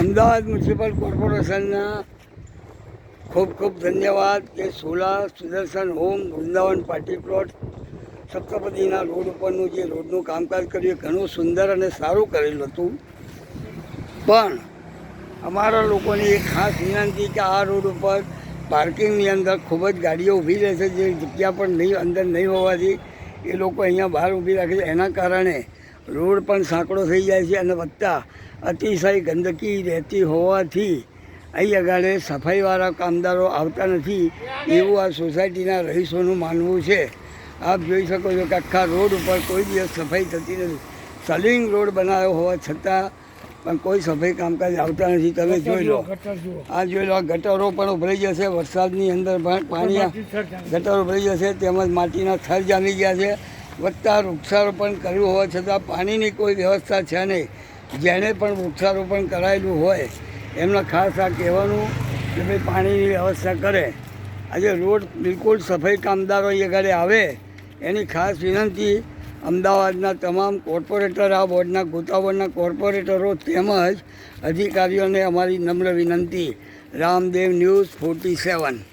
Ahmedabad municipal કોર્પોરેશનના ખૂબ ખૂબ ધન્યવાદ કે Sola Sudarshan home Vrindavan party plot સપ્તપદીના રોડ ઉપરનું જે રોડનું કામકાજ કર્યું ઘણું સુંદર અને સારું કરેલું હતું. પણ અમારા લોકોની એક ખાસ વિનંતી કે આ રોડ ઉપર પાર્કિંગની અંદર ખૂબ જ ગાડીઓ ઊભી રહે છે, જે જગ્યા પણ નહીં અંદર નહીં હોવાથી એ લોકો અહીંયા બહાર ઊભી રાખે છે. એના કારણે રોડ પણ સાંકડો થઈ જાય છે અને વત્તા અતિશય ગંદકી રહેતી હોવાથી અહીં આગળ સફાઈવાળા કામદારો આવતા નથી એવું આ સોસાયટીના રહીશોનું માનવું છે. આપ જોઈ શકો છો કે આખા રોડ ઉપર કોઈ દિવસ સફાઈ થતી નથી. સલિંગ રોડ બનાવ્યો હોવા છતાં પણ કોઈ સફાઈ કામકાજ આવતા નથી. તમે જોઈ લો, આ જોઈ લો, આ ગટરો પણ ઉભરાઈ જશે વરસાદની અંદર પાણી ગટરો ઉભરાઈ જશે, તેમજ માટીના થર જામી ગયા છે. વત્તા વૃક્ષારોપણ કર્યું હોવા છતાં પાણીની કોઈ વ્યવસ્થા છે નહીં. જેણે પણ વૃક્ષારોપણ કરાયેલું હોય એમને ખાસ આ કહેવાનું કે ભાઈ પાણીની વ્યવસ્થા કરે. આજે રોડ બિલકુલ સફાઈ કામદારો અહીં આગળ આવે એની ખાસ વિનંતી અમદાવાદના તમામ કોર્પોરેટર, આ વોર્ડના ગોતા વોર્ડના કોર્પોરેટરો તેમજ અધિકારીઓને અમારી નમ્ર વિનંતી. રામદેવ ન્યૂઝ 47.